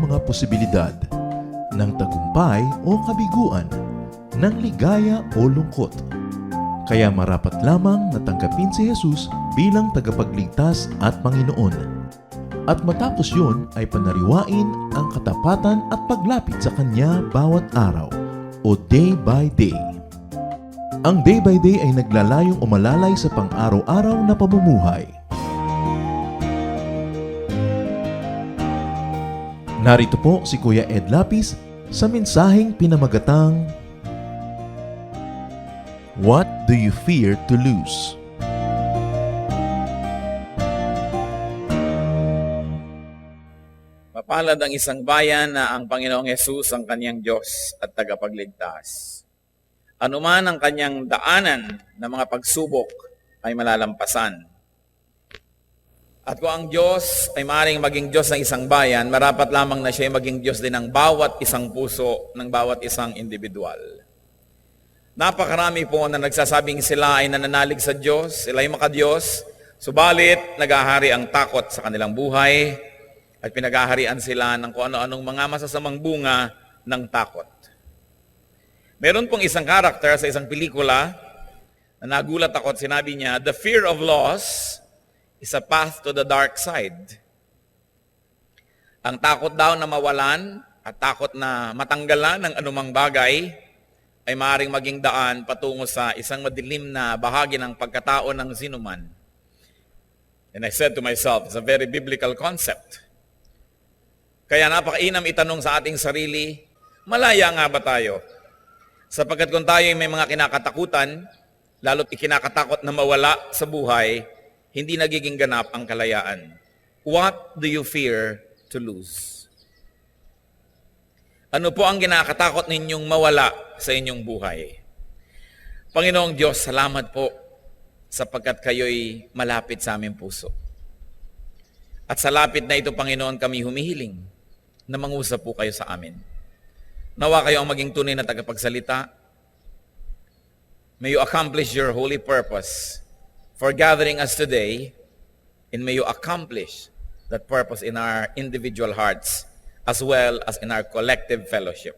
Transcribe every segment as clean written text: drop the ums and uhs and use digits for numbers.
mga posibilidad ng tagumpay o kabiguan, ng ligaya o lungkot. Kaya marapat lamang na tanggapin si Jesus bilang tagapagligtas at Panginoon. At matapos yun ay panariwain ang katapatan at paglapit sa Kanya bawat araw o day by day. Ang day by day ay naglalayong umalalay sa pang-araw-araw na pamumuhay. Narito po si Kuya Ed Lapis sa mensaheng pinamagatang What do you fear to lose? Mapalad ang isang bayan na ang Panginoong Hesus ang kanyang Diyos at tagapagligtas. Anuman ang kanyang daanan na mga pagsubok ay malalampasan. At kung ang Diyos ay maaaring maging Diyos ng isang bayan, marapat lamang na siya ay maging Diyos din ng bawat isang puso, ng bawat isang individual. Napakarami po na nagsasabing sila ay nananalig sa Diyos, sila ay makadiyos, subalit nagahari ang takot sa kanilang buhay at pinaghaharian sila ng kung ano-anong mga masasamang bunga ng takot. Meron pong isang karakter sa isang pelikula na nagulat ako at sinabi niya, "The fear of loss is a path to the dark side." Ang takot daw na mawalan at takot na matanggalan ng anumang bagay ay maaaring maging daan patungo sa isang madilim na bahagi ng pagkatao ng sinuman. And I said to myself, it's a very biblical concept. Kaya napakainam itanong sa ating sarili, malaya nga ba tayo? Sapagkat kung tayo may mga kinakatakutan, lalo't ikinakatakot na mawala sa buhay, hindi nagiging ganap ang kalayaan. What do you fear to lose? Ano po ang kinakatakot ninyong mawala sa inyong buhay? Panginoong Diyos, salamat po sapagkat kayo'y malapit sa aming puso. At sa lapit na ito, Panginoon, kami humihiling na mangusap po kayo sa amin. Nawa kayo ang maging tunay na tagapagsalita. May you accomplish your holy purpose for gathering us today, and may you accomplish that purpose in our individual hearts as well as in our collective fellowship.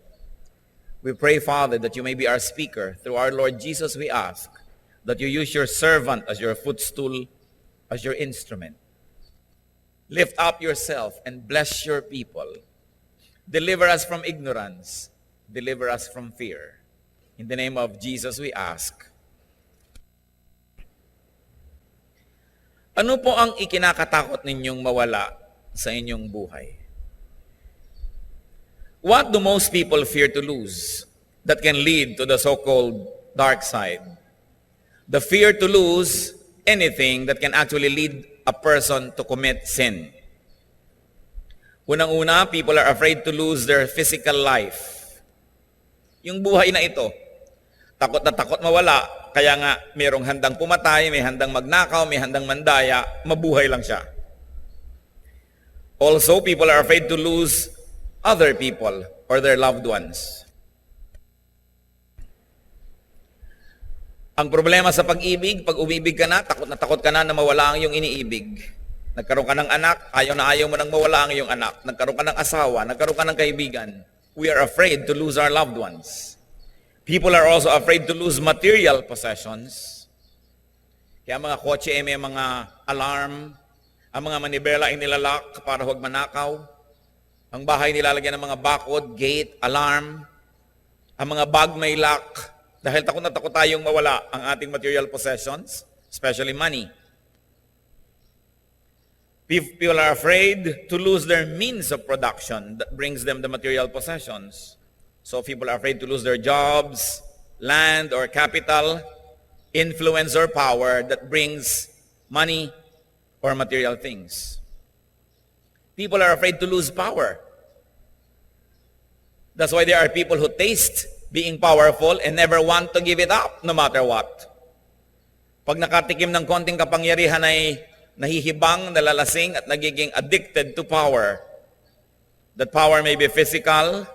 We pray, Father, that you may be our speaker. Through our Lord Jesus, we ask that you use your servant as your footstool, as your instrument. Lift up yourself and bless your people. Deliver us from ignorance. Deliver us from fear. In the name of Jesus, we ask. Ano po ang ikinakatakot ninyong mawala sa inyong buhay? What do most people fear to lose that can lead to the so-called dark side? The fear to lose anything that can actually lead a person to commit sin. Unang-una, people are afraid to lose their physical life. Yung buhay na ito, takot na takot mawala, kaya nga mayroong handang pumatay, may handang magnakaw, may handang mandaya, mabuhay lang siya. Also, people are afraid to lose other people or their loved ones. Ang problema sa pag-ibig, pag umibig ka na takot ka na mawala ang iyong iniibig. Nagkaroon ka ng anak, ayaw mo nang mawala ang iyong anak. Nagkaroon ka ng asawa, nagkaroon ka ng kaibigan. We are afraid to lose our loved ones. People are also afraid to lose material possessions. Kaya mga kotse may mga alarm, ang mga manibela ay nilalak para huwag manakaw. Ang bahay nilalagyan ng mga bakod, gate, alarm. Ang mga bag may lock. Dahil takot na takot tayong mawala ang ating material possessions, especially money. People are afraid to lose their means of production that brings them the material possessions. So people are afraid to lose their jobs, land or capital, influence or power that brings money or material things. People are afraid to lose power. That's why there are people who taste being powerful and never want to give it up no matter what. Pag nakatikim ng konting kapangyarihan ay nahihibang, nalalasing at nagiging addicted to power. That power may be physical,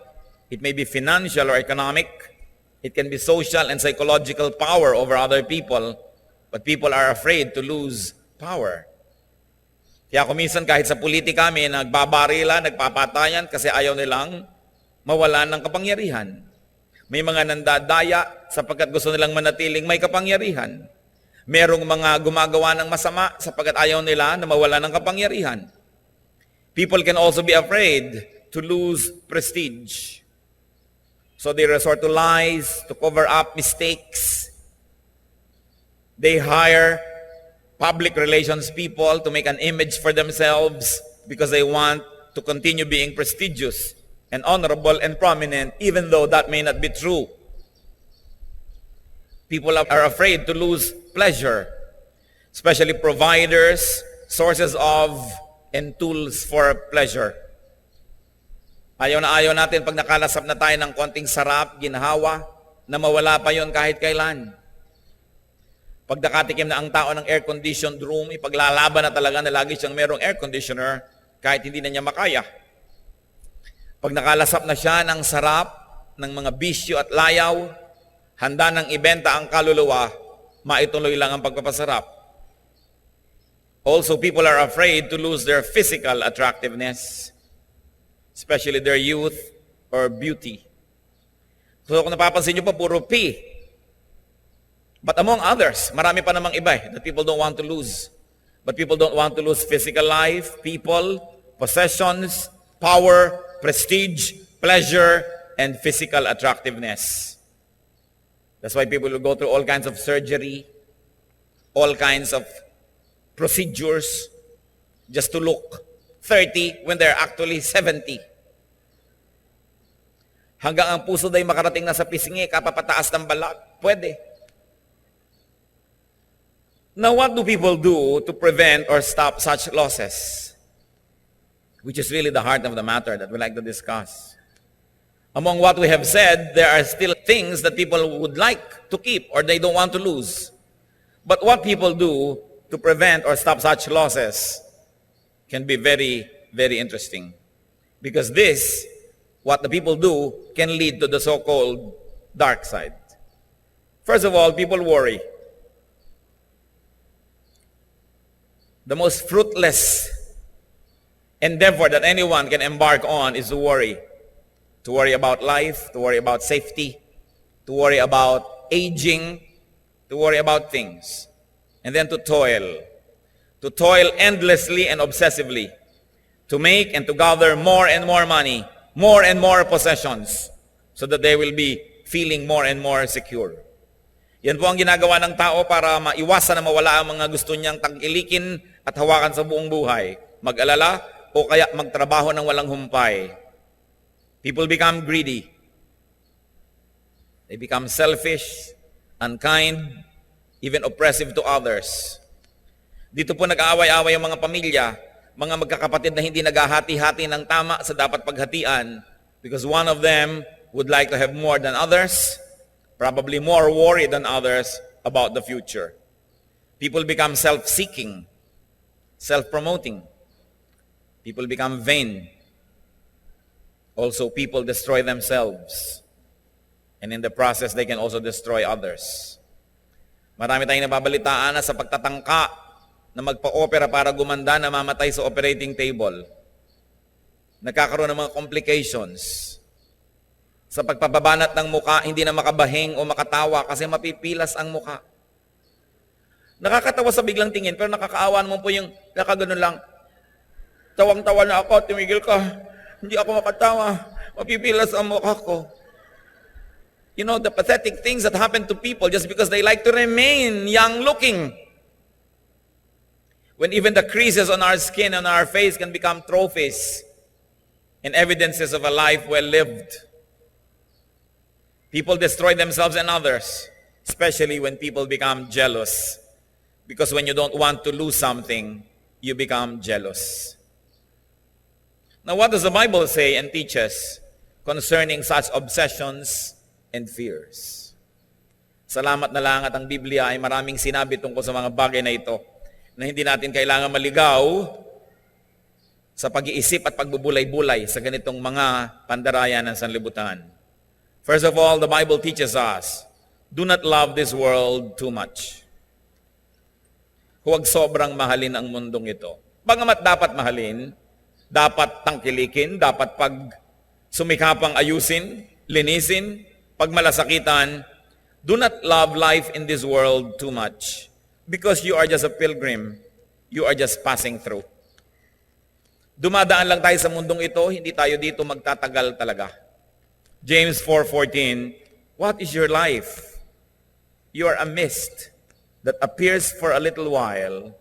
it may be financial or economic, it can be social and psychological power over other people, but people are afraid to lose power. Kaya kuminsan kahit sa politika may nagbabarila, nagpapatayan kasi ayaw nilang mawalan ng kapangyarihan. May mga nandadaya sapagkat gusto nilang manatiling may kapangyarihan. Merong mga gumagawa ng masama sapagkat ayaw nila na mawalan ng kapangyarihan. People can also be afraid to lose prestige. So they resort to lies, to cover up mistakes. They hire public relations people to make an image for themselves because they want to continue being prestigious and honorable and prominent, even though that may not be true. People are afraid to lose pleasure, especially providers, sources of, and tools for pleasure. Ayaw natin pag nakalasap na tayo ng konting sarap, ginhawa, na mawala pa yon kahit kailan. Pag nakatikim na ang tao ng air-conditioned room, ipaglalaban na talaga na lagi siyang merong air conditioner kahit hindi na niya makaya. Pag nakalasap na siya ng sarap, ng mga bisyo at layaw, handa nang ibenta ang kaluluwa, maituloy lang ang pagpapasarap. Also, people are afraid to lose their physical attractiveness, especially their youth or beauty. So kung napapansin nyo pa, puro P. But among others, marami pa namang iba that people don't want to lose. But people don't want to lose physical life, people, possessions, power, prestige, pleasure, and physical attractiveness. That's why people will go through all kinds of surgery, all kinds of procedures, just to look 30 when they're actually 70. Hanggang ang puso day makarating na sa pisngi, kapapataas ng balat, pwede. Now, what do people do to prevent or stop such losses? Which is really the heart of the matter that we like to discuss. Among what we have said, there are still things that people would like to keep or they don't want to lose. But what people do to prevent or stop such losses can be very, very interesting. Because this, what the people do, can lead to the so-called dark side. First of all, people worry. The most fruitless endeavor that anyone can embark on is to worry. To worry about life, to worry about safety, to worry about aging, to worry about things. And then to toil. To toil endlessly and obsessively. To make and to gather more and more money, more and more possessions, so that they will be feeling more and more secure. Yan po ang ginagawa ng tao para maiwasan na mawala ang mga gusto niyang tangkilikin at hawakan sa buong buhay. Mag-alala o kaya magtrabaho ng walang humpay. People become greedy. They become selfish, unkind, even oppressive to others. Dito po nag-aaway-away ang mga pamilya, mga magkakapatid na hindi naghahati-hati ng tama sa dapat paghatian because one of them would like to have more than others, probably more worried than others about the future. People become self-seeking, self-promoting. People become vain. Also, people destroy themselves. And in the process, they can also destroy others. Marami tayong nababalitaan na sa pagtatangka na magpa-opera para gumanda, na mamatay sa operating table. Nagkakaroon ng mga complications. Sa pagpapabanat ng muka, hindi na makabahing o makatawa kasi mapipilas ang muka. Nakakatawa sa biglang tingin, pero nakakaawa mo po yung nakaganon lang. Tawang-tawa na ako, tumigil ka. Hindi ako makatawa. Mapipilas ang mukha ko. You know, the pathetic things that happen to people just because they like to remain young-looking. When even the creases on our skin, on our face can become trophies and evidences of a life well lived. People destroy themselves and others, especially when people become jealous. Because when you don't want to lose something, you become jealous. Now, what does the Bible say and teach us concerning such obsessions and fears? Salamat na lang at ang Biblia ay maraming sinabi tungkol sa mga bagay na ito na hindi natin kailangan maligaw sa pag-iisip at pagbubulay-bulay sa ganitong mga pandarayan ng sanlibutan. First of all, the Bible teaches us, do not love this world too much. Huwag sobrang mahalin ang mundong ito. Bagamat dapat mahalin, dapat tangkilikin, dapat pag sumikapang ayusin, linisin, pagmalasakitan, do not love life in this world too much because you are just a pilgrim. You are just passing through. Dumadaan lang tayo sa mundong ito, hindi tayo dito magtatagal talaga. James 4:14, what is your life? You are a mist that appears for a little while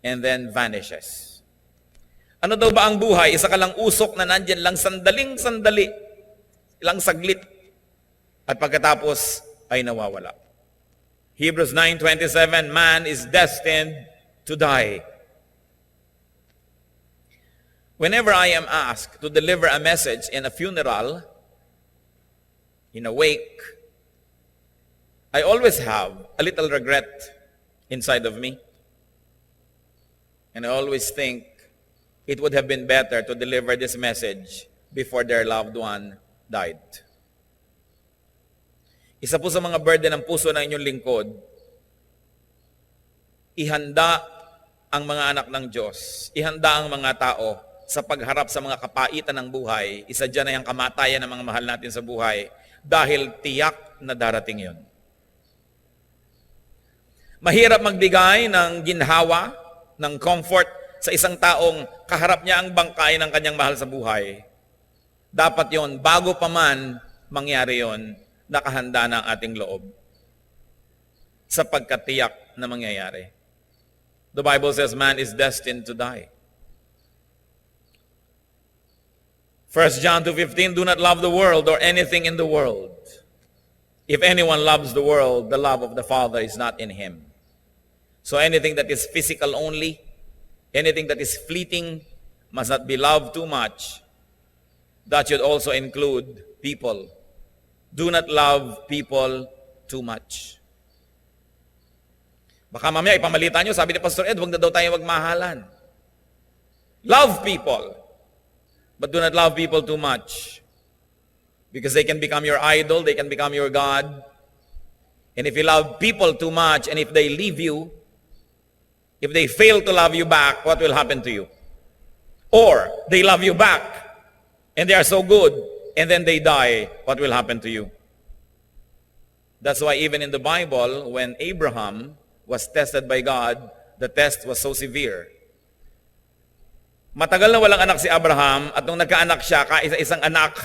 and then vanishes. Ano daw ba ang buhay? Isa ka lang usok na nandyan lang sandaling-sandali, ilang saglit, at pagkatapos ay nawawala. Hebrews 9:27, man is destined to die. Whenever I am asked to deliver a message in a funeral, in a wake, I always have a little regret inside of me. And I always think it would have been better to deliver this message before their loved one died. Isa po sa mga burden ng puso ng inyong lingkod, ihanda ang mga anak ng Diyos, ihanda ang mga tao sa pagharap sa mga kapaitan ng buhay. Isa dyan ay ang kamatayan ng mga mahal natin sa buhay dahil tiyak na darating yon. Mahirap magbigay ng ginhawa, ng comfort sa isang taong kaharap niya ang bangkay ng kanyang mahal sa buhay. Dapat yon, bago pa man mangyari yon, nakahanda na ang ating loob sa pagkatiyak na mangyayari. The Bible says man is destined to die. 1 John 2:15, do not love the world or anything in the world. If anyone loves the world, the love of the Father is not in him. So anything that is physical only, anything that is fleeting, must not be loved too much. That should also include people. Do not love people too much. Baka mamaya ipamalita nyo, sabi ni Pastor Ed, huwag na daw tayo magmahalan. Love people, but do not love people too much. Because they can become your idol, they can become your God. And if you love people too much, and if they leave you, if they fail to love you back, what will happen to you? Or they love you back, and they are so good, and then they die, what will happen to you? That's why even in the Bible, when Abraham was tested by God, the test was so severe. Matagal na walang anak si Abraham, at nung nagkaanak siya, kaisa-isang anak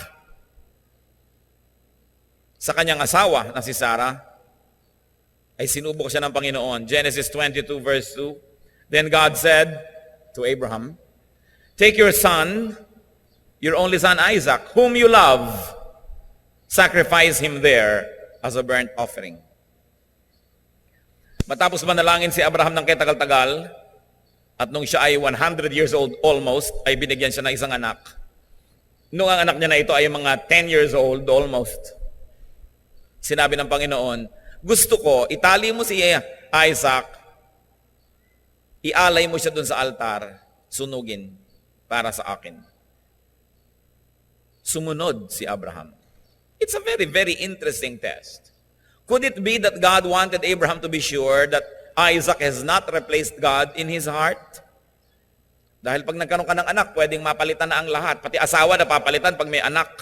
sa kanyang asawa na si Sarah, ay sinubok siya ng Panginoon. Genesis 22 verse 2, then God said to Abraham, take your son, your only son Isaac, whom you love, sacrifice him there as a burnt offering. Matapos manalangin si Abraham ng katagal-tagal, at nung siya ay 100 years old almost, ay binigyan siya ng isang anak. Nung ang anak niya na ito ay mga 10 years old almost, sinabi ng Panginoon, gusto ko, itali mo si Isaac, ialay mo siya dun sa altar, sunugin para sa akin. Sumunod si Abraham. It's a very, very interesting test. Could it be that God wanted Abraham to be sure that Isaac has not replaced God in his heart? Dahil pag nagkaroon ka ng anak, pwedeng mapalitan na ang lahat. Pati asawa na papalitan pag may anak.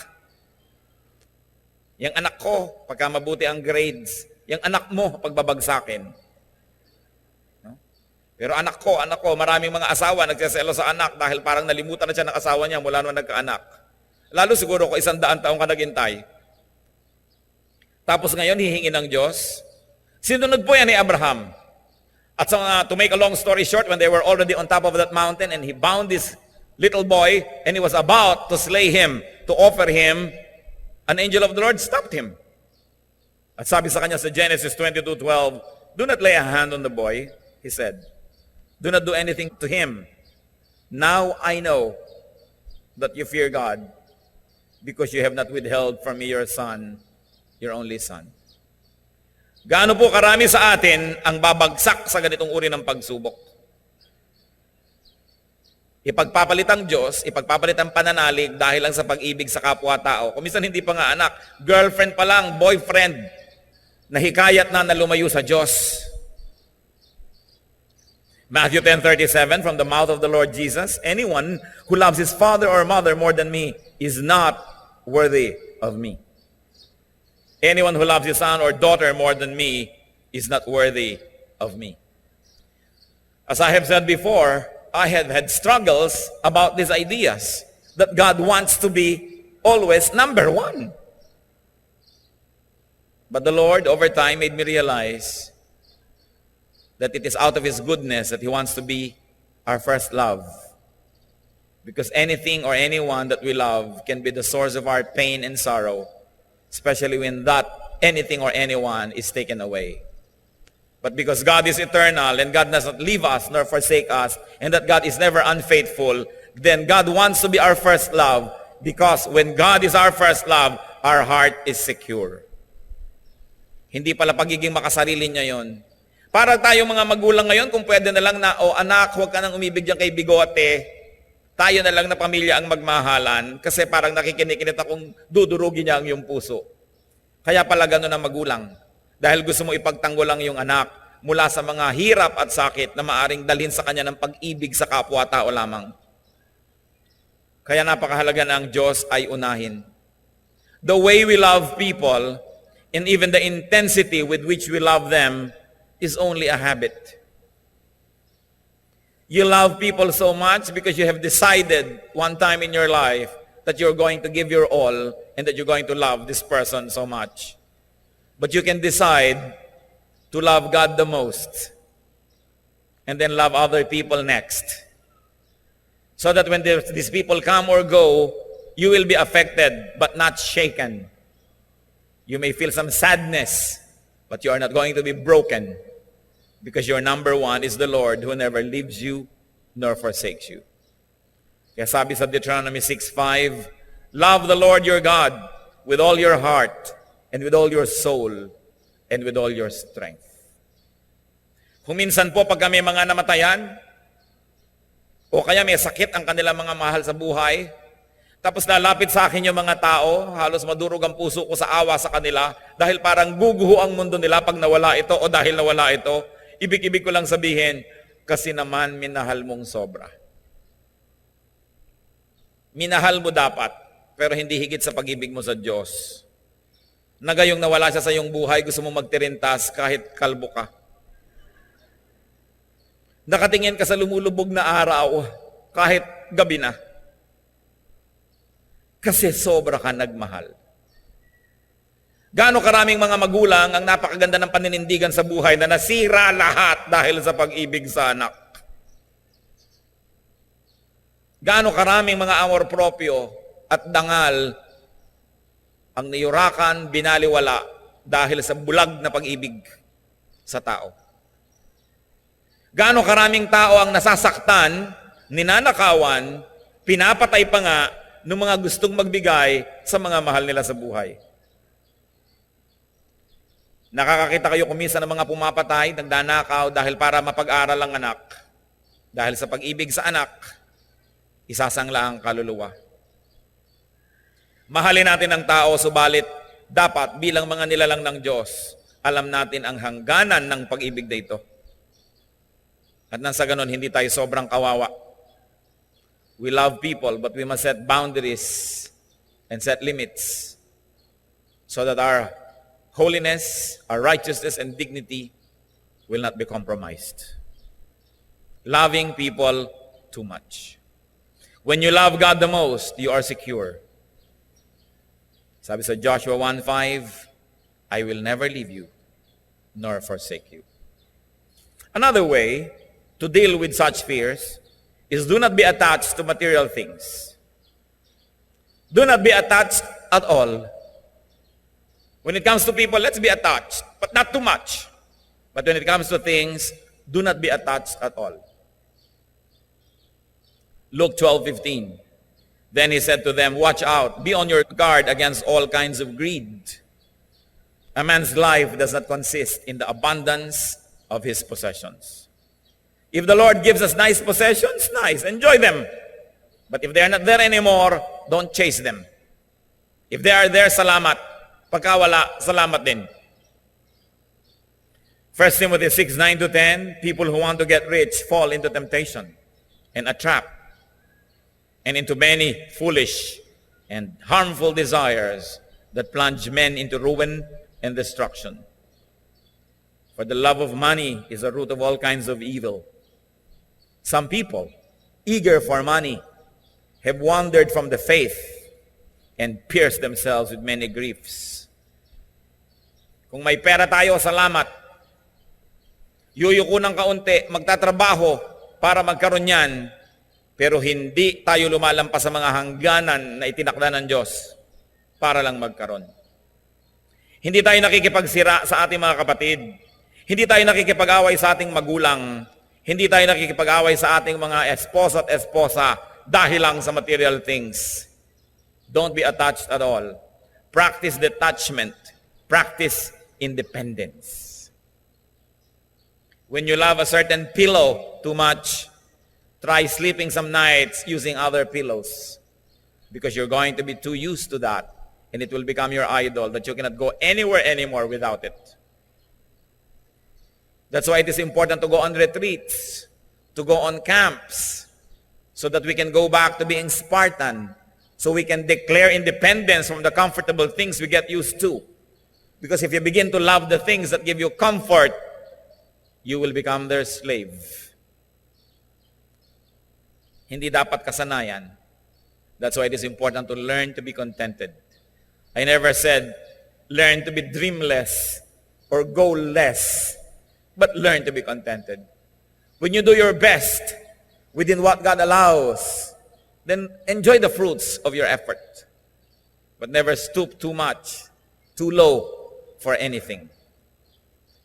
Yung anak ko, pagka mabuti ang grades, yung anak mo, pagbabagsakin. No? Pero anak ko, maraming mga asawa nagsaselo sa anak dahil parang nalimutan na siya ng asawa niya mula nung nagkaanak. Lalo siguro kung 100 taong ka naghintay. Tapos ngayon, hihingi ng Diyos. Sinunod po yan ni Abraham. At to make a long story short, when they were already on top of that mountain and he bound this little boy and he was about to slay him, to offer him, an angel of the Lord stopped him. At sabi sa kanya sa Genesis 22:12, do not lay a hand on the boy, he said. Do not do anything to him. Now I know that you fear God because you have not withheld from me your son, your only son. Gaano po karami sa atin ang babagsak sa ganitong uri ng pagsubok? Ipagpapalit ang Diyos, ipagpapalit ang pananalig dahil lang sa pag-ibig sa kapwa-tao. Kung minsan hindi pa nga anak, girlfriend pa lang, boyfriend, nahikayat na lumayo sa Diyos. Matthew 10:37, from the mouth of the Lord Jesus, anyone who loves his father or mother more than me is not worthy of me. Anyone who loves his son or daughter more than me is not worthy of me. As I have said before, I have had struggles about these ideas that God wants to be always number one. But the Lord, over time, made me realize that it is out of His goodness that He wants to be our first love. Because anything or anyone that we love can be the source of our pain and sorrow, especially when that anything or anyone is taken away. But because God is eternal and God does not leave us nor forsake us, and that God is never unfaithful, then God wants to be our first love, because when God is our first love, our heart is secure. Hindi pala pagiging makasarili niya yon. Para tayo mga magulang ngayon, kung pwede na lang na, anak, huwag ka nang umibig dyan kay bigote. Tayo na lang na pamilya ang magmahalan, kasi parang nakikinikinit akong dudurugin niya ang iyong puso. Kaya pala gano'n ang magulang. Dahil gusto mo ipagtanggol lang yung anak mula sa mga hirap at sakit na maaring dalhin sa kanya ng pag-ibig sa kapwa-tao lamang. Kaya napakahalaga na ang Diyos ay unahin. The way we love people, and even the intensity with which we love them, is only a habit. You love people so much because you have decided one time in your life that you're going to give your all and that you're going to love this person so much. But you can decide to love God the most and then love other people next. So that when these people come or go, you will be affected but not shaken. You may feel some sadness, but you are not going to be broken, because your number one is the Lord, who never leaves you nor forsakes you. Kaya sabi sa Deuteronomy 6:5, love the Lord your God with all your heart and with all your soul and with all your strength. Kung minsan po pag may mga namatayan, o kaya may sakit ang kanilang mga mahal sa buhay, tapos lalapit sa akin yung mga tao, halos madurog ang puso ko sa awa sa kanila, dahil parang guguho ang mundo nila pag nawala ito o dahil nawala ito, ibig-ibig ko lang sabihin, kasi naman minahal mong sobra. Minahal mo dapat, pero hindi higit sa pag-ibig mo sa Diyos. Na gayong nawala siya sa iyong buhay, gusto mo magtirintas kahit kalbo ka. Nakatingin ka sa lumulubog na araw, kahit gabi na. Kasi sobra ka nagmahal. Gaano karaming mga magulang ang napakaganda ng paninindigan sa buhay na nasira lahat dahil sa pag-ibig sa anak. Gaano karaming mga amor proprio at dangal ang niyurakan, binaliwala dahil sa bulag na pag-ibig sa tao. Gaano karaming tao ang nasasaktan, ninanakawan, pinapatay pa nga ng mga gustong magbigay sa mga mahal nila sa buhay. Nakakakita kayo kumisa ng mga pumapatay, nagdanakaw dahil para mapag-aral ang anak. Dahil sa pag-ibig sa anak, isasangla ang kaluluwa. Mahalin natin ang tao, subalit dapat bilang mga nilalang ng Diyos, alam natin ang hangganan ng pag-ibig na ito. At nang sa ganon, hindi tayo sobrang kawawa. We love people, but we must set boundaries and set limits so that our holiness, our righteousness, and dignity will not be compromised. Loving people too much. When you love God the most, you are secure. Sabi sa Joshua 1:5, I will never leave you nor forsake you. Another way to deal with such fears is do not be attached to material things. Do not be attached at all. When it comes to people, let's be attached, but not too much. But when it comes to things, do not be attached at all. Luke 12:15. Then he said to them, watch out, be on your guard against all kinds of greed. A man's life does not consist in the abundance of his possessions. If the Lord gives us nice possessions, nice, enjoy them. But if they are not there anymore, don't chase them. If they are there, salamat. Pagka wala, salamat din. 1 Timothy 6:9-10, people who want to get rich fall into temptation and a trap and into many foolish and harmful desires that plunge men into ruin and destruction. For the love of money is the root of all kinds of evil. Some people, eager for money, have wandered from the faith and pierced themselves with many griefs. Kung may pera tayo, salamat. Yuyuko ng kaunti, magtatrabaho para magkaroon yan, pero hindi tayo lumalampas sa mga hangganan na itinakda ng Diyos para lang magkaroon. Hindi tayo nakikipagsira sa ating mga kapatid. Hindi tayo nakikipag-away sa ating magulang. Hindi tayo nakikipag-away sa ating mga esposa at esposa dahil lang sa material things. Don't be attached at all. Practice detachment. Practice independence. When you love a certain pillow too much, try sleeping some nights using other pillows because you're going to be too used to that and it will become your idol that you cannot go anywhere anymore without it. That's why it is important to go on retreats, to go on camps, so that we can go back to being Spartan, so we can declare independence from the comfortable things we get used to. Because if you begin to love the things that give you comfort, you will become their slave. Hindi dapat kasanayan. That's why it is important to learn to be contented. I never said, learn to be dreamless or goalless, but learn to be contented. When you do your best within what God allows, then enjoy the fruits of your effort. But never stoop too much, too low for anything.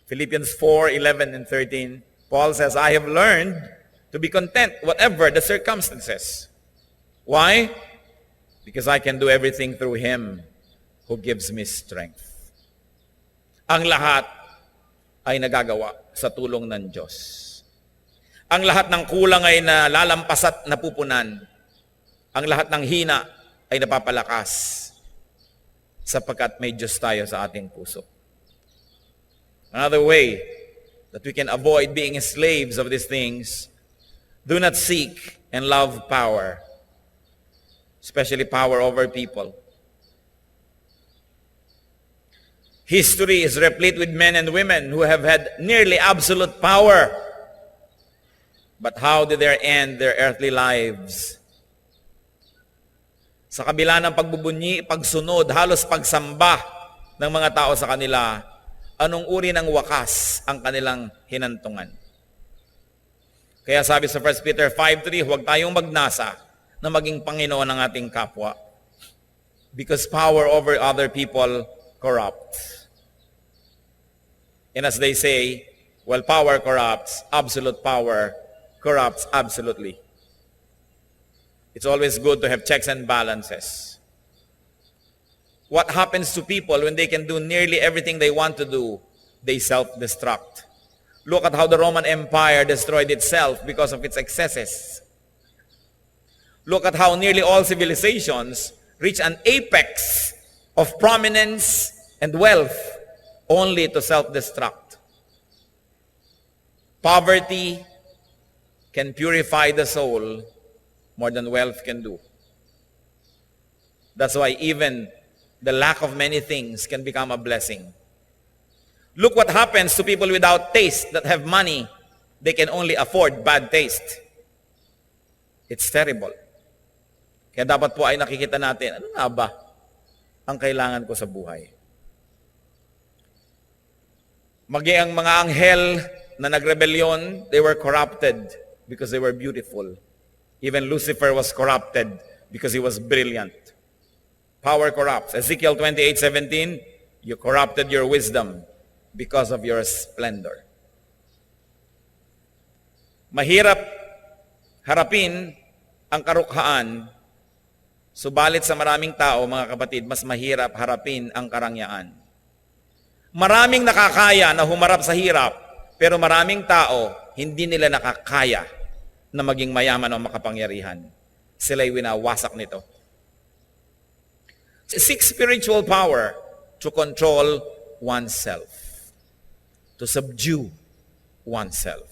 Philippians 4:11 and 13, Paul says, I have learned to be content whatever the circumstances. Why? Because I can do everything through Him who gives me strength. Ang lahat ay nagagawa sa tulong ng Diyos. Ang lahat ng kulang ay nalalampas at napupunan. Ang lahat ng hina ay napapalakas sapagkat may Diyos tayo sa ating puso. Another way that we can avoid being slaves of these things, do not seek and love power, especially power over people. History is replete with men and women who have had nearly absolute power. But how did they end their earthly lives? Sa kabila ng pagbubunyi, pagsunod, halos pagsamba ng mga tao sa kanila, anong uri ng wakas ang kanilang hinantungan? Kaya sabi sa 1 Peter 5:3, huwag tayong magnasa na maging Panginoon ng ating kapwa. Because power over other people corrupts. And as they say, well, power corrupts, absolute power corrupts absolutely. It's always good to have checks and balances. What happens to people when they can do nearly everything they want to do? They self-destruct. Look at how the Roman Empire destroyed itself because of its excesses. Look at how nearly all civilizations reach an apex of prominence and wealth only to self-destruct. Poverty can purify the soul more than wealth can do. That's why even the lack of many things can become a blessing. Look what happens to people without taste that have money. They can only afford bad taste. It's terrible. Kaya dapat po ay nakikita natin, ano nga ba ang kailangan ko sa buhay? Maging ang mga anghel na nagrebelyon, they were corrupted because they were beautiful. Even Lucifer was corrupted because he was brilliant. Power corrupts. Ezekiel 28:17, you corrupted your wisdom because of your splendor. Mahirap harapin ang karukhaan, subalit sa maraming tao, mga kapatid, mas mahirap harapin ang karangyaan. Maraming nakakaya na humarap sa hirap, pero maraming tao, hindi nila nakakaya na maging mayaman o makapangyarihan. Sila'y winawasak nito. Seek spiritual power to control oneself. to subdue oneself.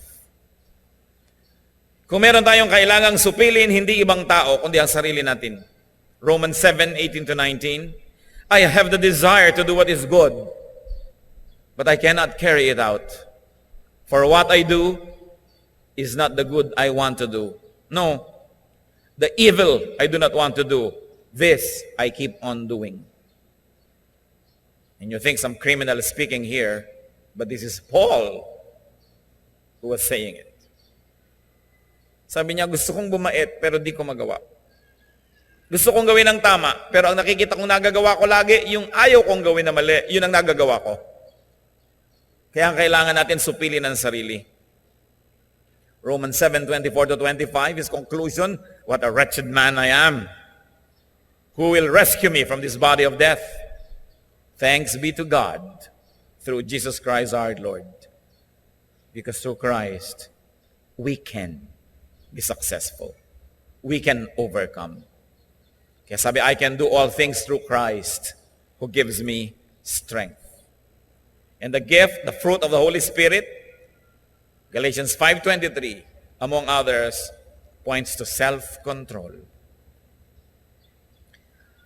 Kung meron tayong kailangang supilin, hindi ibang tao, kundi ang sarili natin. Romans 7:18-19, I have the desire to do what is good, but I cannot carry it out. For what I do is not the good I want to do. No, the evil I do not want to do, this I keep on doing. And you think some criminal is speaking here, but this is Paul who was saying it. Sabi niya, gusto kong bumait, pero di ko magawa. Gusto kong gawin ang tama, pero ang nakikita kong nagagawa ko lagi, yung ayaw kong gawin na mali, yun ang nagagawa ko. Kaya ang kailangan natin supilin ang sarili. Romans 7:24-25, his conclusion, what a wretched man I am. Who will rescue me from this body of death? Thanks be to God through Jesus Christ our Lord. Because through Christ, we can be successful. We can overcome. Kaya sabi, I can do all things through Christ who gives me strength. And the gift, the fruit of the Holy Spirit, Galatians 5:23, among others, points to self-control.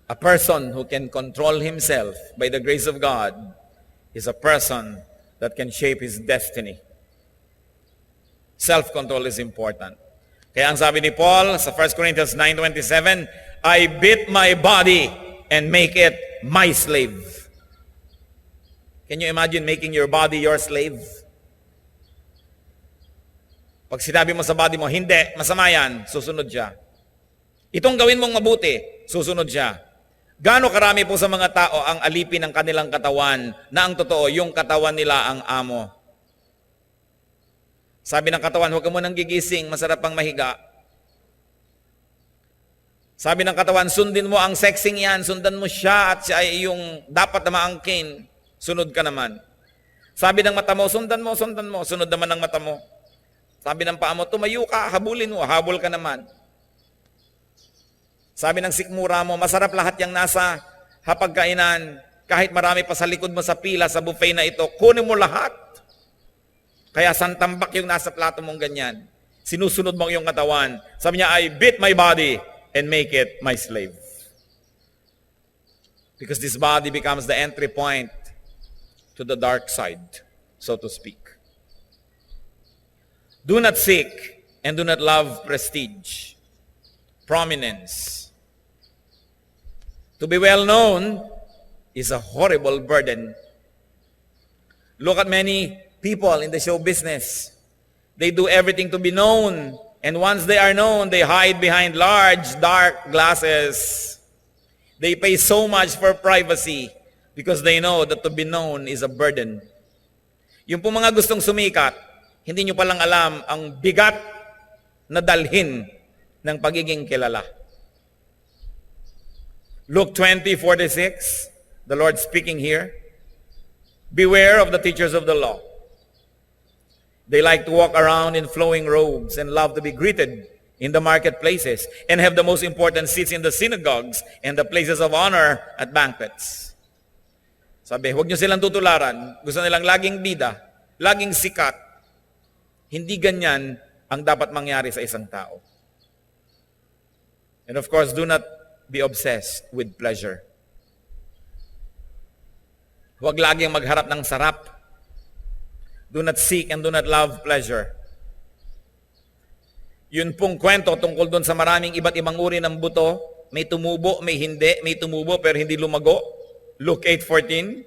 A person who can control himself by the grace of God is a person that can shape his destiny. Self-control is important. Kaya ang sabi ni Paul sa 1 Corinthians 9:27, I beat my body and make it my slave. Can you imagine making your body your slave? Pag sinabi mo sa body mo, hindi, masama yan, susunod siya. Itong gawin mong mabuti, susunod siya. Gaano karami po sa mga tao ang alipin ng kanilang katawan na ang totoo, yung katawan nila ang amo. Sabi ng katawan, huwag ka munang gigising, masarap pang mahiga. Sabi ng katawan, sundin mo ang sexing yan, sundan mo siya at siya ay yung dapat na maangkin, sunod ka naman. Sabi ng mata mo, sundan mo, sunod naman ng mata mo. Sabi ng paa mo, tumayo ka, habulin mo, habol ka naman. Sabi ng sikmura mo, masarap lahat yung nasa hapagkainan, kahit marami pa sa likod mo sa pila, sa buffet na ito, kunin mo lahat. Kaya santambak yung nasa plato mong ganyan. Sinusunod mo yung katawan. Sabi niya, I beat my body and make it my slave. Because this body becomes the entry point to the dark side, so to speak. Do not seek and do not love prestige, prominence. To be well known is a horrible burden. Look at many people in the show business. They do everything to be known. And once they are known, they hide behind large, dark glasses. They pay so much for privacy because they know that to be known is a burden. Yung po mga gustong sumikat, hindi nyo palang alam ang bigat na dalhin ng pagiging kilala. Luke 20:46, the Lord speaking here, beware of the teachers of the law. They like to walk around in flowing robes and love to be greeted in the marketplaces and have the most important seats in the synagogues and the places of honor at banquets. Sabi, huwag nyo silang tutularan. Gusto nilang laging bida, laging sikat. Hindi ganyan ang dapat mangyari sa isang tao. And of course, do not be obsessed with pleasure. Huwag laging magharap ng sarap. Do not seek and do not love pleasure. Yun pong kwento tungkol doon sa maraming iba't ibang uri ng buto. May tumubo, may hindi. May tumubo pero hindi lumago. Luke 8:14.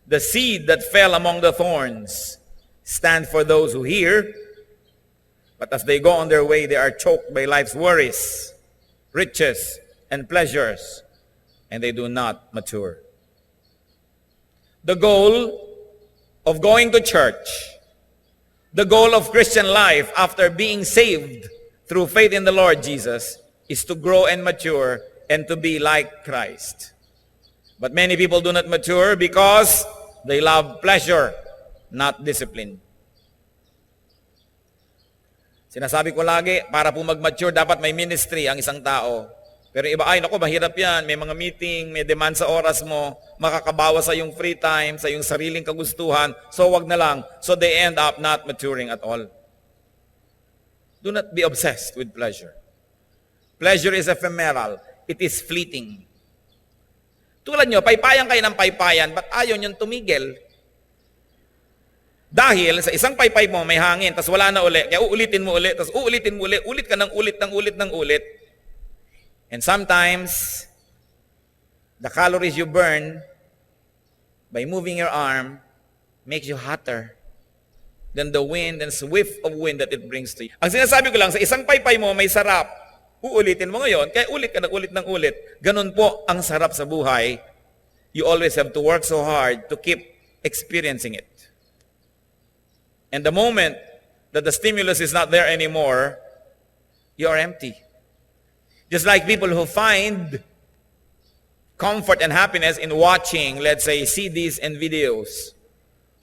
The seed that fell among the thorns stand for those who hear, but as they go on their way, they are choked by life's worries, riches, and pleasures, and they do not mature. The goal of going to church, the goal of Christian life after being saved through faith in the Lord Jesus is to grow and mature and to be like Christ. But many people do not mature because they love pleasure, not discipline. Sinasabi ko lagi, para po mag-mature, dapat may ministry ang isang tao. Pero iba, ay naku, mahirap yan. May mga meeting, may demand sa oras mo, makakabawas sa yung free time, sa yung sariling kagustuhan, so wag na lang. So they end up not maturing at all. Do not be obsessed with pleasure. Pleasure is ephemeral. It is fleeting. Tulad nyo, paypayan kayo ng paypayan, ba't ayaw nyo tumigil? Dahil sa isang paypay mo may hangin, tas wala na uli, kaya uulitin mo uli, tas uulitin mo uli, ulit ka ng ulit ng ulit ng ulit. And sometimes, the calories you burn by moving your arm makes you hotter than the wind and swift of wind that it brings to you. Ang sinasabi ko lang, sa isang paypay mo may sarap, uulitin mo ngayon, kaya ulit ka ng ulit ng ulit. Ganun po ang sarap sa buhay. You always have to work so hard to keep experiencing it. And the moment that the stimulus is not there anymore, you are empty. Just like people who find comfort and happiness in watching, let's say, CDs and videos.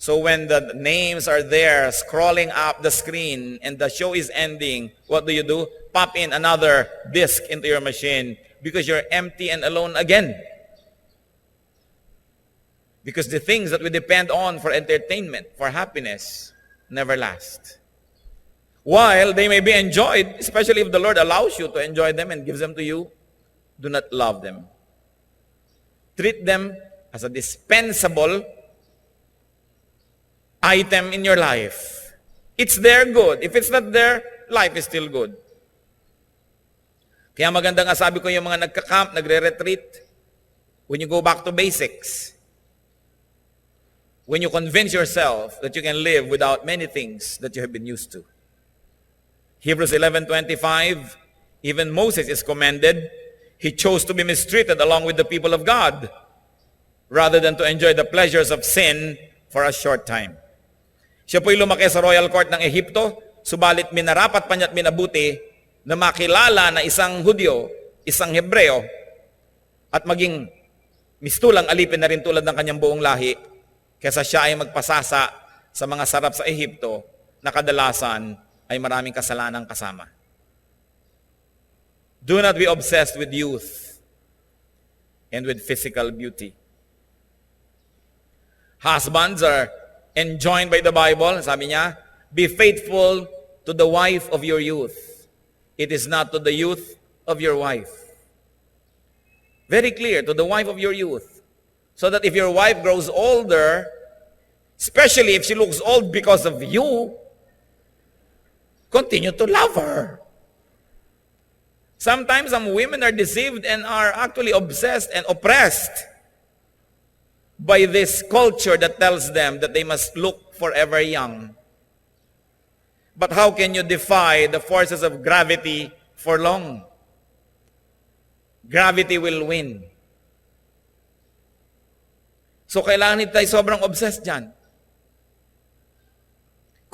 So when the names are there, scrolling up the screen, and the show is ending, what do? Pop in another disc into your machine because you're empty and alone again. Because the things that we depend on for entertainment, for happiness, never last. While they may be enjoyed, especially if the Lord allows you to enjoy them and gives them to you, do not love them. Treat them as a dispensable item in your life. It's there, good. If it's not there, life is still good. Kaya maganda nga sabi ko yung mga nagka-camp, nagre-retreat, when you go back to basics, when you convince yourself that you can live without many things that you have been used to. Hebrews 11:25, even Moses is commended. He chose to be mistreated along with the people of God rather than to enjoy the pleasures of sin for a short time. Siya po'y lumaki sa royal court ng Ehipto, subalit minarapat pa niya at minabuti na makilala na isang Hudyo, isang Hebreo, at maging mistulang alipin na rin tulad ng kanyang buong lahi, kaysa siya ay magpasasa sa mga sarap sa Ehipto na kadalasan ay maraming kasalanang kasama. Do not be obsessed with youth and with physical beauty. Husbands are enjoined by the Bible. Sabi niya, be faithful to the wife of your youth. It is not to the youth of your wife. Very clear, to the wife of your youth. So that if your wife grows older, especially if she looks old because of you, continue to love her. Sometimes some women are deceived and are actually obsessed and oppressed by this culture that tells them that they must look forever young. But how can you defy the forces of gravity for long? Gravity will win. So kailangan tayo sobrang obsessed dyan.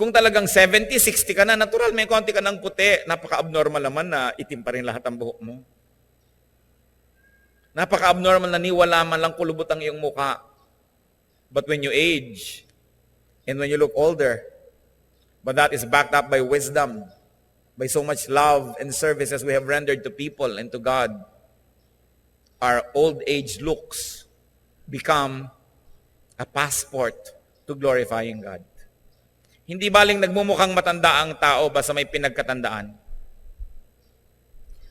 Kung talagang 70, 60 ka na, natural, may konti ka ng puti, napaka-abnormal naman na itim pa rin lahat ang buhok mo. Napaka-abnormal na niwala man lang kulubot ang iyong mukha. But when you age, and when you look older, but that is backed up by wisdom, by so much love and service as we have rendered to people and to God, our old age looks become a passport to glorifying God. Hindi baling nagmumukhang matanda ang tao basta may pinagkatandaan.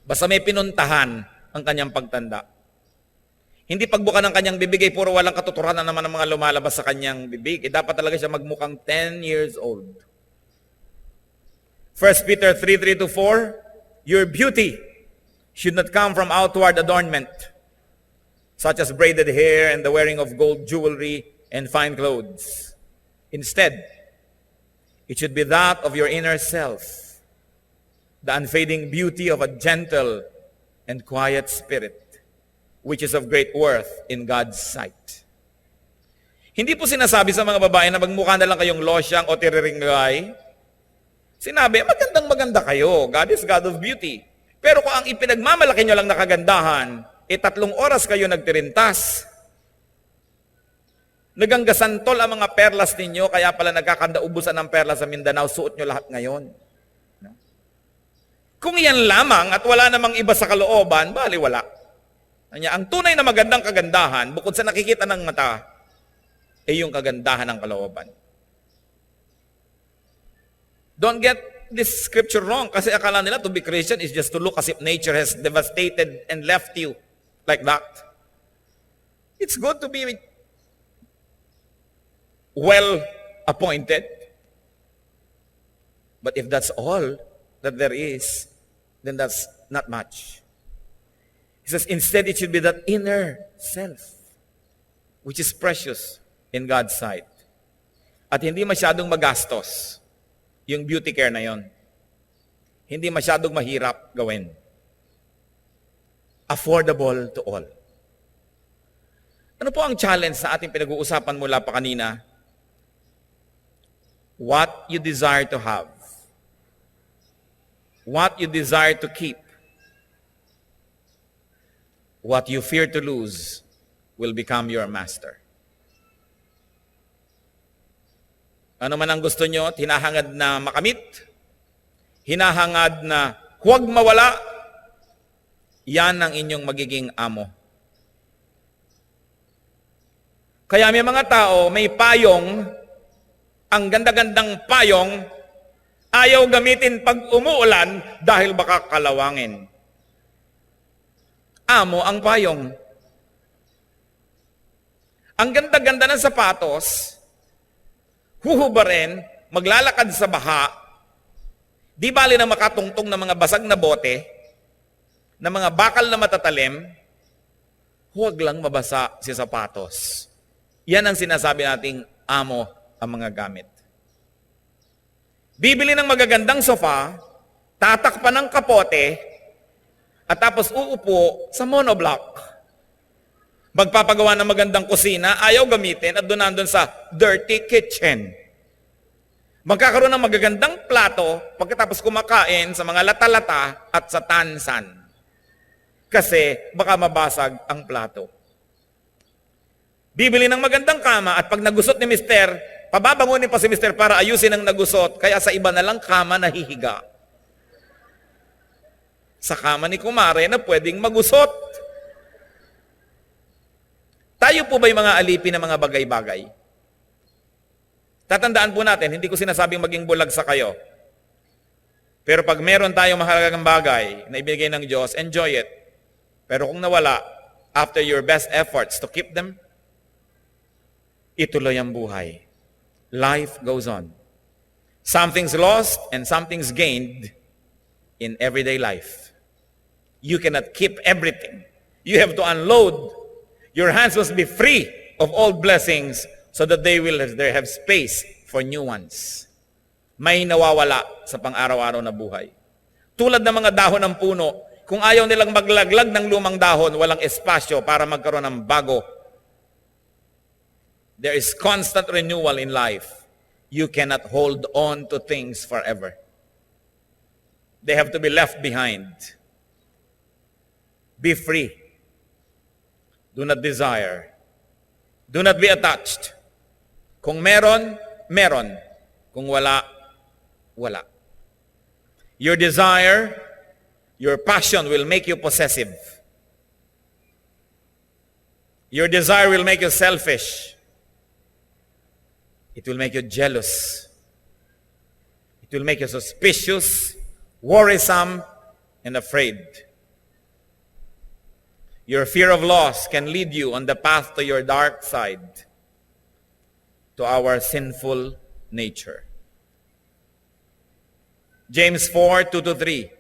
Basta may pinuntahan ang kanyang pagtanda. Hindi pagbuka ng kanyang bibig ay puro walang katuturan na naman ang mga lumalabas sa kanyang bibig. Dapat talaga siya magmukhang 10 years old. 1 Peter 3:3-4, your beauty should not come from outward adornment, such as braided hair and the wearing of gold jewelry and fine clothes. Instead, it should be that of your inner self, the unfading beauty of a gentle and quiet spirit, which is of great worth in God's sight. Hindi po sinasabi sa mga babae na magmukha na lang kayong losyang o tiriringgay. Sinabi, magandang-maganda kayo. God is God of beauty. Pero kung ang ipinagmamalaki nyo lang na kagandahan, 3 oras kayo nagtirintas. Naganggasantol ang mga perlas ninyo, kaya pala nagkakandaubusan ng perlas sa Mindanao, suot nyo lahat ngayon. No? Kung yan lamang at wala namang iba sa kalooban, baliwala. Kanya, ang tunay na magandang kagandahan, bukod sa nakikita ng mata, ay yung kagandahan ng kalooban. Don't get this scripture wrong, kasi akala nila to be Christian is just to look as if nature has devastated and left you like that. It's good to be well appointed. But if that's all that there is, then that's not much. He says, instead it should be that inner self, which is precious in God's sight. At hindi masyadong magastos yung beauty care na yon. Hindi masyadong mahirap gawin. Affordable to all. Ano po ang challenge sa ating pinag-uusapan mula pa kanina? What you desire to have. What you desire to keep. What you fear to lose will become your master. Ano man ang gusto nyo, hinahangad na makamit, hinahangad na huwag mawala, yan ang inyong magiging amo. Kaya may mga tao, may payong, ang ganda-gandang payong, ayaw gamitin pag umuulan dahil baka kalawangin. Amo ang payong. Ang ganda-ganda ng sapatos, huhubarin, maglalakad sa baha, di bali na makatungtong ng mga basag na bote, na mga bakal na matatalim, huwag lang mabasa si sapatos. Yan ang sinasabi nating amo ang mga gamit. Bibili ng magagandang sofa, tatakpan ng kapote, at tapos uupo sa monoblock. Magpapagawa ng magandang kusina, ayaw gamitin at doon nandun sa dirty kitchen. Magkakaroon ng magagandang plato pagkatapos kumakain sa mga lata-lata at sa tansan. Kasi baka mabasag ang plato. Bibili ng magandang kama at pag nagusot ni Mister, pababangunin pa si Mister para ayusin ang nagusot, kaya sa iba na lang kama nahihiga. Sa kama ni Kumare na pwedeng magusot. Tayo po ba'y mga alipin ng mga bagay-bagay? Tatandaan po natin, hindi ko sinasabing maging bulag sa kayo. Pero pag meron tayong mahalagang bagay na ibigay ng Diyos, enjoy it. Pero kung nawala, after your best efforts to keep them, ituloy ang buhay. Life goes on. Something's lost and something's gained in everyday life. You cannot keep everything. You have to unload. Your hands must be free of all blessings so that they have space for new ones. May nawawala sa pang-araw-araw na buhay. Tulad ng mga dahon ng puno, kung ayaw nilang maglaglag ng lumang dahon, walang espasyo para magkaroon ng bago. There is constant renewal in life. You cannot hold on to things forever. They have to be left behind. Be free. Do not desire. Do not be attached. Kung meron, meron. Kung wala, wala. Your desire, your passion will make you possessive. Your desire will make you selfish. It will make you jealous. It will make you suspicious, worrisome, and afraid. Your fear of loss can lead you on the path to your dark side, to our sinful nature. James 4:2-3.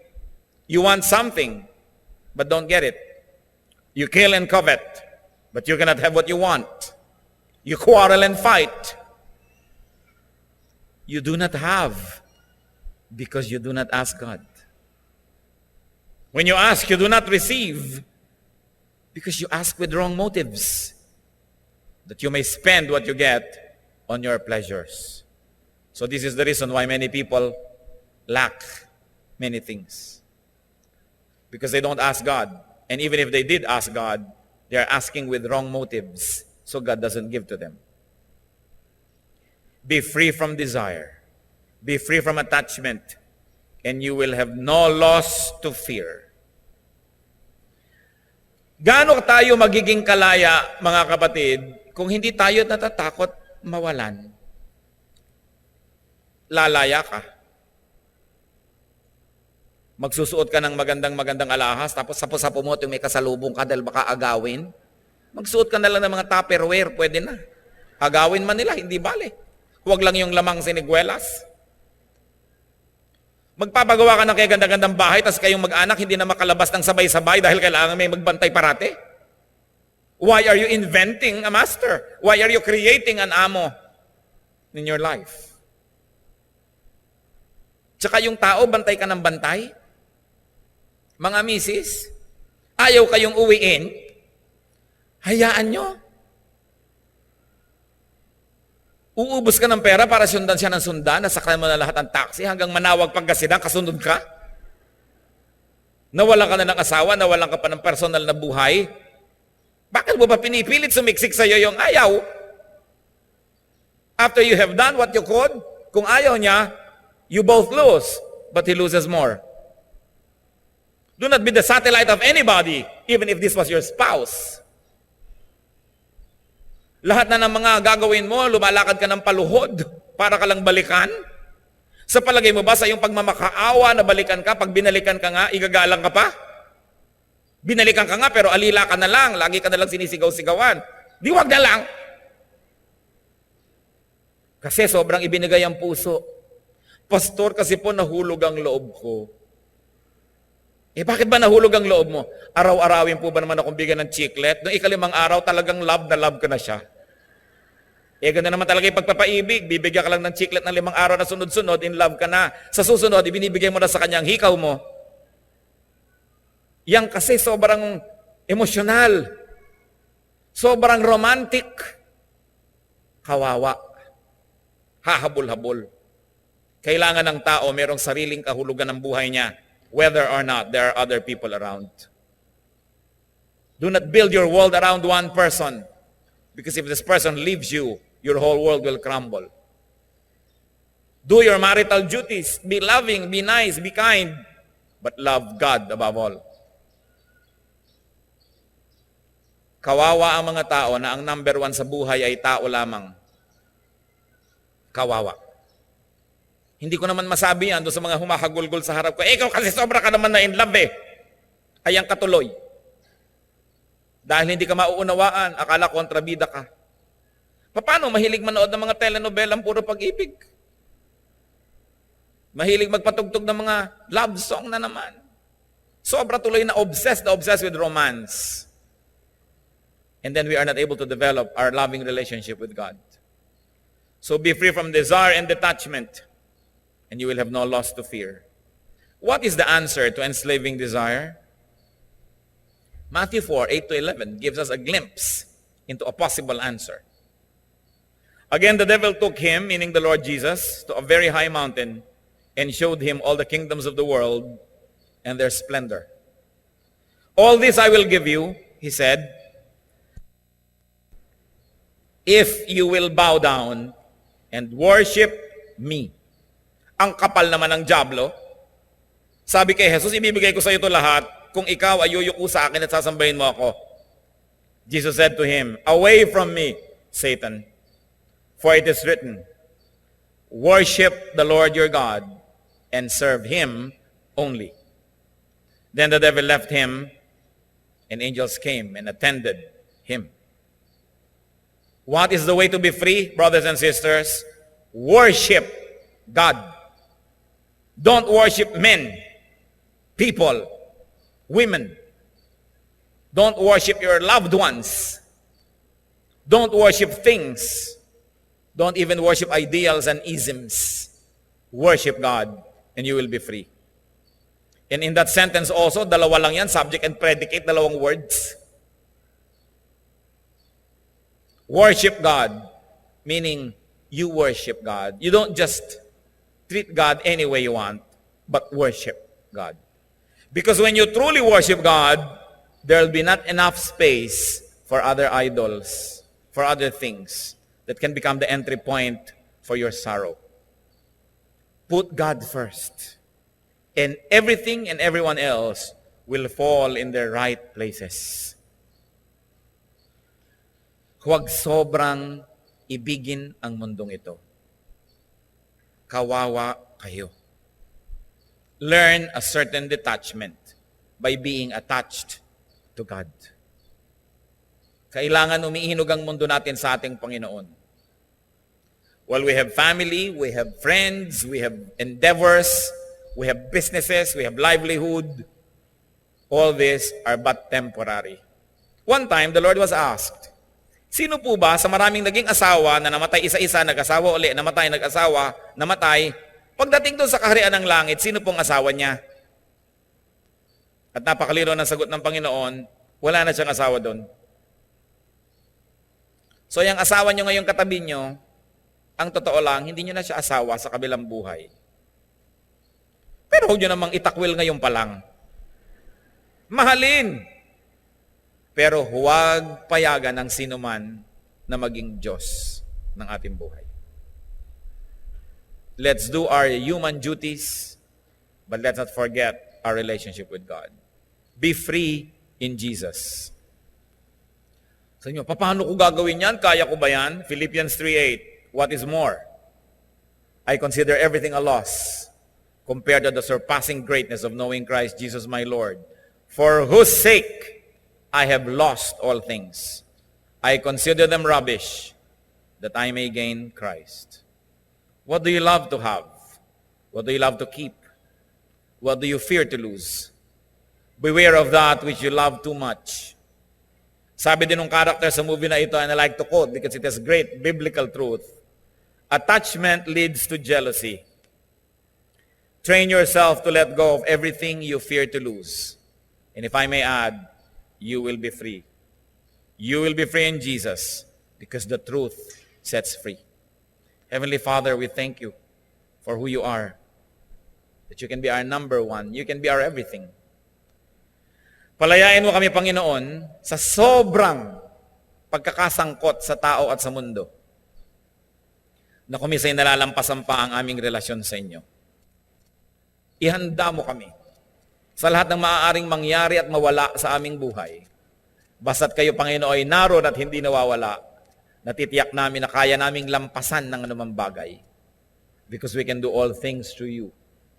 You want something, but don't get it. You kill and covet, but you cannot have what you want. You quarrel and fight. You do not have because you do not ask God. When you ask, you do not receive because you ask with wrong motives, that you may spend what you get on your pleasures. So this is the reason why many people lack many things. Because they don't ask God. And even if they did ask God, they are asking with wrong motives. So God doesn't give to them. Be free from desire. Be free from attachment. and you will have no loss to fear. Gaano tayo magiging kalaya, mga kapatid, kung hindi tayo natatakot mawalan? Lalaya ka. Magsusuot ka ng magandang alahas, tapos sapo-sapo mo may kasalubong ka dahil baka agawin. Magsuot ka na lang ng mga Tupperware, pwede na. Agawin man nila, hindi bale. Huwag lang yung lamang siniguelas. Magpapagawa ka ng kaya ganda-gandang bahay, tapos kayong mag-anak hindi na makalabas ng sabay-sabay dahil kailangan may magbantay parate. Why are you inventing a master? Why are you creating an amo in your life? Tsaka yung tao, bantay ka ng bantay. Mga misis, ayaw kayong uwiin, hayaan nyo. Uubos ka ng pera para sundan siya ng sundan, nasakyan mo na lahat ng taxi hanggang manawag pagkasidan, kasunod ka. Nawalan ka na ng asawa, nawalan ka pa ng personal na buhay. Bakit mo ba pinipilit sumiksik sa'yo yung ayaw? After you have done what you could, kung ayaw niya, you both lose, but he loses more. Do not be the satellite of anybody, even if this was your spouse. Lahat na ng mga gagawin mo, lumalakad ka ng paluhod para ka lang balikan. Sa palagay mo ba sa iyong pagmamakaawa na balikan ka, pag binalikan ka nga, igagalang ka pa? Binalikan ka nga pero alila ka na lang, lagi ka na lang sinisigaw-sigawan. Di wag na lang. Kasi sobrang ibinigay ang puso. Pastor, kasi po nahulog ang loob ko. Bakit ba nahulog ang loob mo? Araw-arawin po ba naman akong bigyan ng chiclet? Noong ikalimang araw, talagang love na love ko na siya. Ganda naman talaga yung pagpapaibig. Bibigyan ka lang ng chiclet ng 5 araw na sunod-sunod, in love ka na. Sa susunod, ibinibigay mo na sa kanya ang hikaw mo. Yang kasi sobrang emosyonal. Sobrang romantic. Kawawa. Hahabol-habol. Kailangan ng tao merong sariling kahulugan ng buhay niya, whether or not there are other people around. Do not build your world around one person, because if this person leaves you, your whole world will crumble. Do your marital duties. Be loving, be nice, be kind, but love God above all. Kawawa ang mga tao na ang number 1 sa buhay ay tao lamang. Kawawa. Hindi ko naman masabi yan doon sa mga humahagulgol sa harap ko. Ikaw kasi sobra ka naman na in love eh. Ayang katuloy. Dahil hindi ka mauunawaan, akala kontrabida ka. Paano mahilig manood ng mga telenovelang puro pag-ibig? Mahilig magpatugtog ng mga love song na naman. Sobra tuloy na obsessed with romance. And then we are not able to develop our loving relationship with God. So be free from desire and detachment, and you will have no loss to fear. What is the answer to enslaving desire? Matthew 4:8-11 gives us a glimpse into a possible answer. Again, the devil took him, meaning the Lord Jesus, to a very high mountain and showed him all the kingdoms of the world and their splendor. All this I will give you, he said, if you will bow down and worship me. Ang kapal naman ng dyablo. Sabi kay Jesus, ibibigay ko sa iyo ito lahat kung ikaw ay yuyuko sa akin at sasambahin mo ako. Jesus said to him, away from me, Satan, for it is written, worship the Lord your God and serve him only. Then the devil left him, and angels came and attended him. What is the way to be free, brothers and sisters? Worship God. Don't worship men, people, women. Don't worship your loved ones. Don't worship things. Don't even worship ideals and isms. Worship God, and you will be free. And in that sentence also, dalawa lang yan, subject and predicate, dalawang words. Worship God, meaning you worship God. You don't just treat God any way you want, but worship God. Because when you truly worship God, there will be not enough space for other idols, for other things that can become the entry point for your sorrow. Put God first. and everything and everyone else will fall in their right places. Huwag sobrang ibigin ang mundong ito. Kawawa kayo. Learn a certain detachment by being attached to God. Kailangan umiinog ang mundo natin sa ating Panginoon. Well, we have family, we have friends, we have endeavors, we have businesses, we have livelihood. All these are but temporary. One time, the Lord was asked, sino po ba sa maraming naging asawa na namatay isa-isa, nag-asawa uli, namatay, nag-asawa, namatay, pagdating doon sa kaharian ng langit, sino pong asawa niya? At napakalino ng sagot ng Panginoon, wala na siyang asawa doon. So yung asawa niyo ngayong katabi niyo, ang totoo lang, hindi niyo na siya asawa sa kabilang buhay. Pero huwag niyo namang itakwil ngayon pa lang. Mahalin! Pero huwag payagan ng sinuman na maging Diyos ng ating buhay. Let's do our human duties, but let's not forget our relationship with God. Be free in Jesus. Sa inyo, paano ko gagawin yan? Kaya ko ba yan? Philippians 3:8. What is more? I consider everything a loss compared to the surpassing greatness of knowing Christ Jesus my Lord, for whose sake I have lost all things. I consider them rubbish, that I may gain Christ. What do you love to have? What do you love to keep? What do you fear to lose? Beware of that which you love too much. Sabi din ng character sa movie na ito, and I like to quote because it has great biblical truth, attachment leads to jealousy. Train yourself to let go of everything you fear to lose. And if I may add, you will be free. You will be free in Jesus because the truth sets free. Heavenly Father, we thank you for who you are. That you can be our number one. You can be our everything. Palayain mo kami, Panginoon, sa sobrang pagkakasangkot sa tao at sa mundo na kumisay nalalampasan pa ang aming relasyon sa inyo. Ihanda mo kami sa lahat ng maaaring mangyari at mawala sa aming buhay. Basta't kayo, Panginoon, ay naroon at hindi nawawala, natitiyak namin na kaya naming lampasan ng anumang bagay because we can do all things through you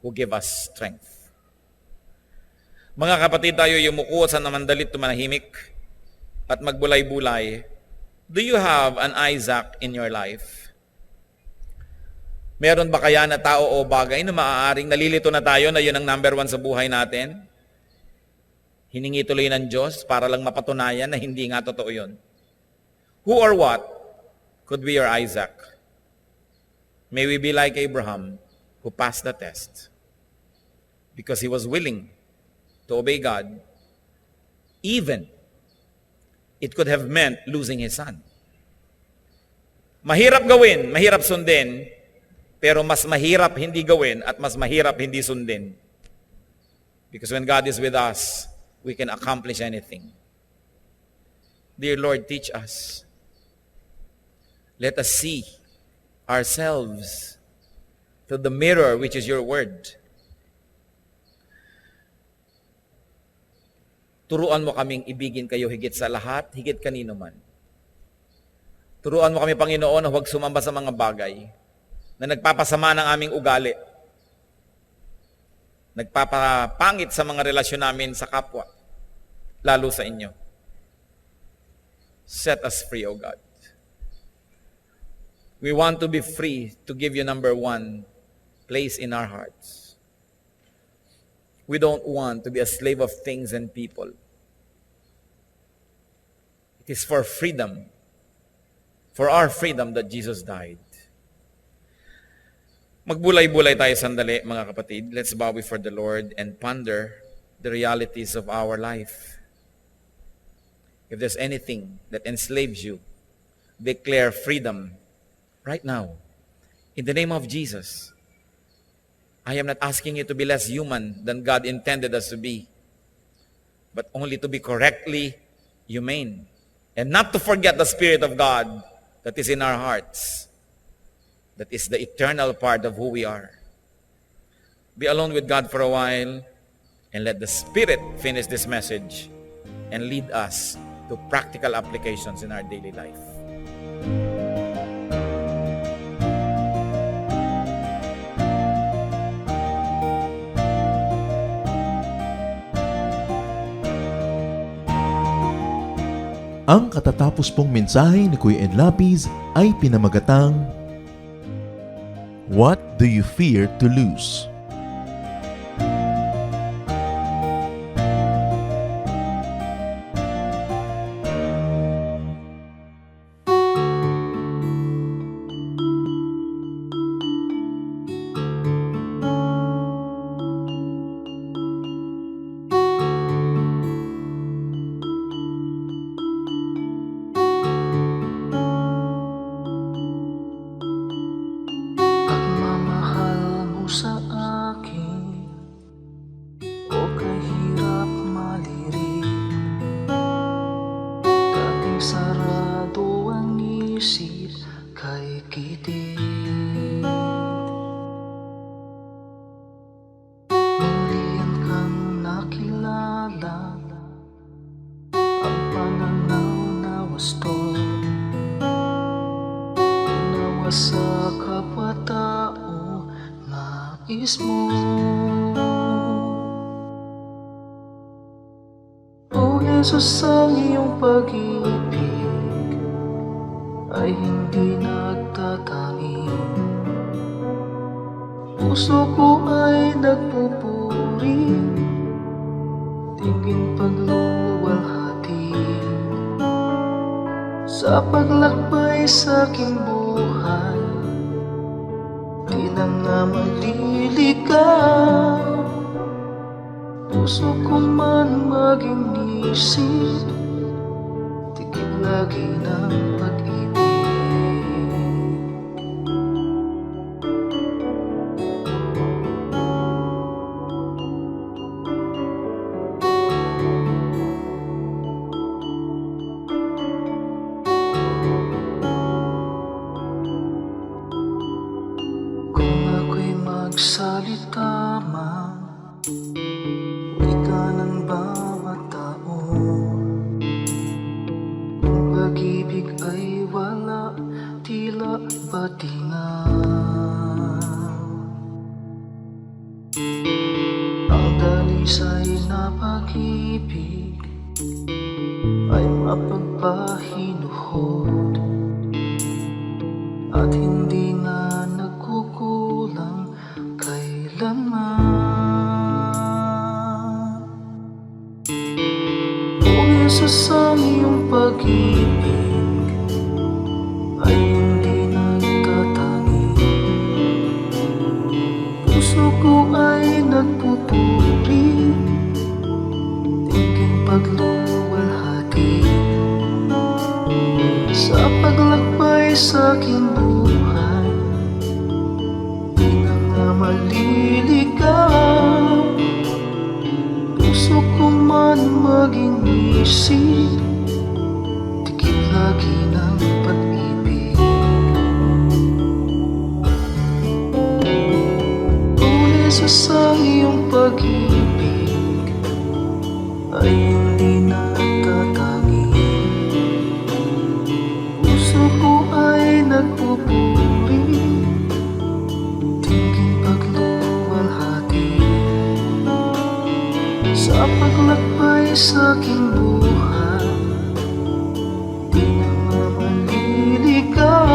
who give us strength. Mga kapatid, tayo yumuko sa namandalit tumanahimik at magbulay-bulay. Do you have an Isaac in your life? Meron ba kaya na tao o bagay na maaaring nalilito na tayo na yun ang number one sa buhay natin? Hiningi tuloy ng Diyos para lang mapatunayan na hindi nga totoo yun. Who or what could be your Isaac? May we be like Abraham who passed the test because he was willing to obey God, even it could have meant losing his son. Mahirap gawin, mahirap sundin, pero mas mahirap hindi gawin at mas mahirap hindi sundin. Because when God is with us, we can accomplish anything. Dear Lord, teach us. Let us see ourselves through the mirror which is your word. Turuan mo kaming ibigin kayo higit sa lahat, higit kanino man. Turuan mo kami, Panginoon, na huwag sumamba sa mga bagay na nagpapasama ng aming ugali, nagpapapangit sa mga relasyon namin sa kapwa, lalo sa inyo. Set us free, O God. We want to be free to give you number one place in our hearts. We don't want to be a slave of things and people. It is for freedom, for our freedom that Jesus died. Magbulay-bulay tayo sandali, mga kapatid. Let's bow before the Lord and ponder the realities of our life. If there's anything that enslaves you, declare freedom right now. In the name of Jesus. I am not asking you to be less human than God intended us to be, but only to be correctly humane. And not to forget the Spirit of God that is in our hearts. That is the eternal part of who we are. be alone with God for a while and let the Spirit finish this message and lead us to practical applications in our daily life. Ang katatapos pong mensahe ni Kuya Ed Lapiz ay pinamagatang, What do you fear to lose? Pagmamahal mo sa akin, o kahirap malirik. Dating sarado ang isip kay kitig. Mulian kang nakilala, ang pananaw na wasto. Unawa sa kapwa-tao, nais mo. O Jesus, ang iyong pag-ibig ay hindi nagtatangi. Puso ko ay nagpupuri, tingin pagluwalhati sa paglakbay sa aking buhay. Di na nga maliligaw, puso ko man maging isip, tikit lagi ng pag-ibig. Kung ako'y magsalita man, wika ng bawat tao. Kung pag-ibig ay wala, tila batingan. Ang dalisay na pag-ibig ay mapagpahinuhod at hindi na nagkukulang kailanman. O Jesus, ang iyong pag-ibig ay hindi nagtatangi. Puso ko ay nagpupuri, tingin pagluwalhati sa paglakbay sa aking buhay. Di na nga maliligaw, puso ko man maging isip, tikit lagi ng pag-ibig. O Jesus, ang iyong pag-ibig ay hindi nagtatangi. Puso ko ay nagpupuri, tingin pagluwalhati sa paglakbay sa aking buhay. Di na nga maliligaw,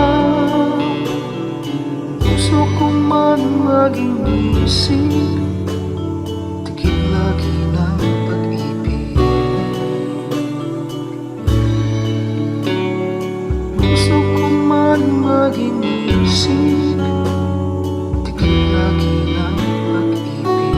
puso ko man maging isip, tikit lagi ng pag-ibig. Puso ko man maging isip, tikit lagi ng pag-ibig.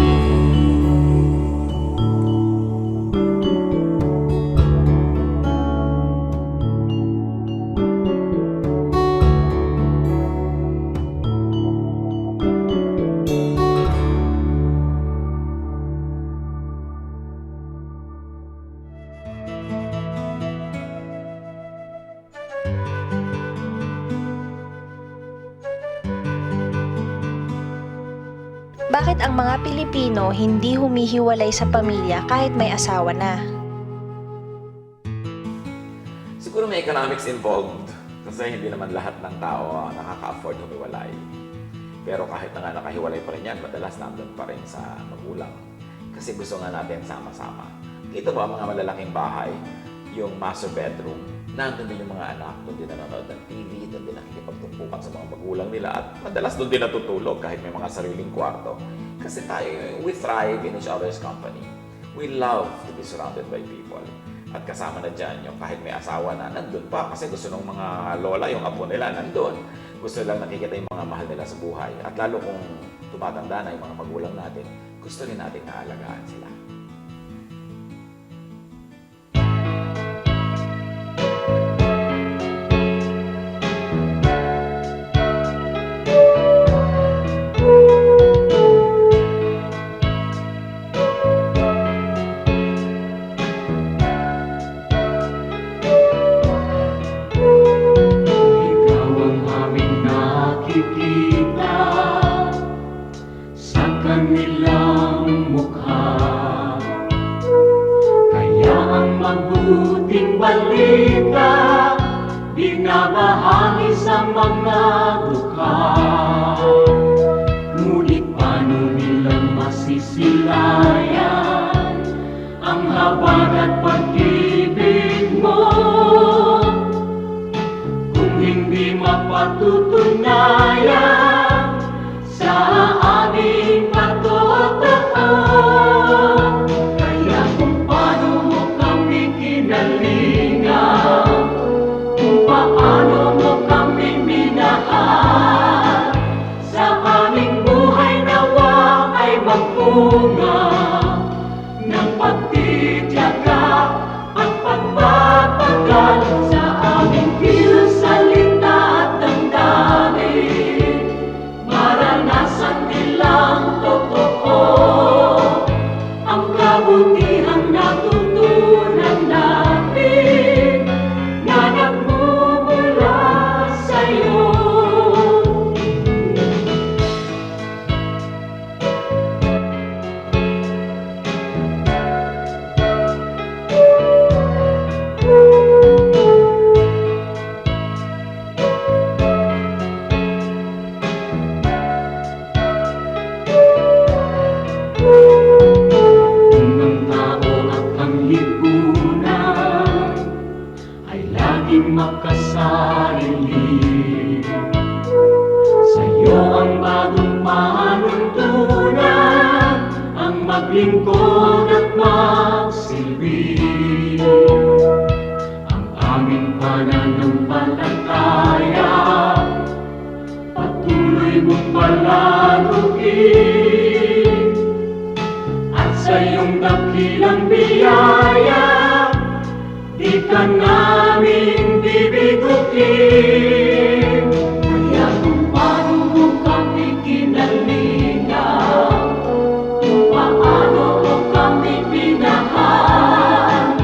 Bakit ang mga Pilipino hindi humihiwalay sa pamilya kahit may asawa na? Siguro may economics involved kasi hindi naman lahat ng tao nakaka-afford humiwalay. Pero kahit na nga nakahiwalay pa rin yan, madalas nandun pa rin sa magulang. Kasi gusto nga natin sama-sama. Ito ba mga malalaking bahay, yung master bedroom, nandun din yung mga anak, doon din nanonood ng TV, doon din nakikipagtumpukan sa mga magulang nila at madalas doon din natutulog kahit may mga sariling kwarto. Kasi tayo, we thrive in each other's company. We love to be surrounded by people. At kasama na dyan yung kahit may asawa na nandun pa kasi gusto ng mga lola, yung apo nila nandun. Gusto lang nakikita yung mga mahal nila sa buhay. At lalo kung tumatanda na yung mga magulang natin, gusto rin natin naalagaan sila. Ikaw ang aming nakikita sa kanilang mukha. Kaya ang mabuting balita binabahagi sa mga dukha. Ngunit paano nilang masisilayan ang habag at pag-ibig mo kung hindi mapatutunayan sa aming patotoo? Kaya kung paano mo kami kinalingan, kung paano mo kami minahal, sa aming buhay nawa ay magbunga ng pagtitiyaga at pagpapagal sa aming kilos, salita at damdamin. Maranasan nilang totoo ang kabutihang natutunan natin na nagmumula sa'yo. Kung ang tao at ang lipunan ay laging makasarili, sa'yo ang bagong panuntunan, ang maglingkod at magsilbi. Ang aming pananampalataya patuloy mong palaguin, at sa iyong dakilang biyaya di ka namin bibigutin. Kaya kung paano mo kami kinalingan, kung paano mo kami minahal,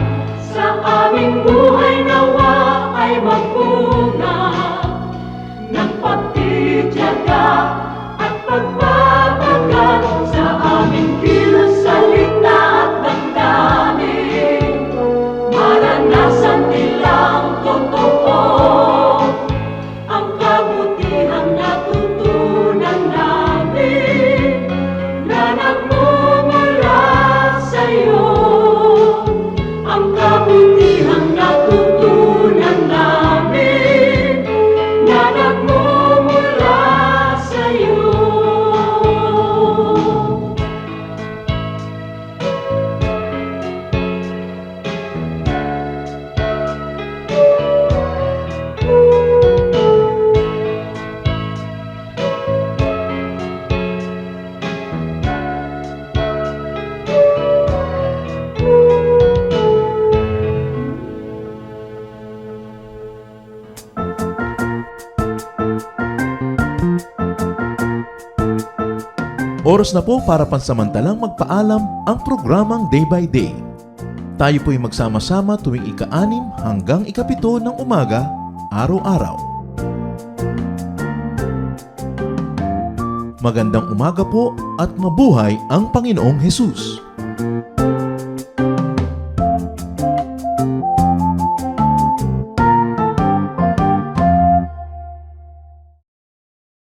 sa aming buhay nawa ay magbunga ng pagtitiyaga at pagpapagal sa aming kilos, salita at damdamin. Maranasan nilang totoo ang kabutihang natutunan namin na nagmumula sa'yo. Ang kabutihang natutunan namin na nagmumula sa'yo. Oras na po para pansamantalang magpaalam ang programang Day by Day. Tayo po'y magsama-sama tuwing ika-6 hanggang ika-7 ng umaga, araw-araw. Magandang umaga po at mabuhay ang Panginoong Hesus!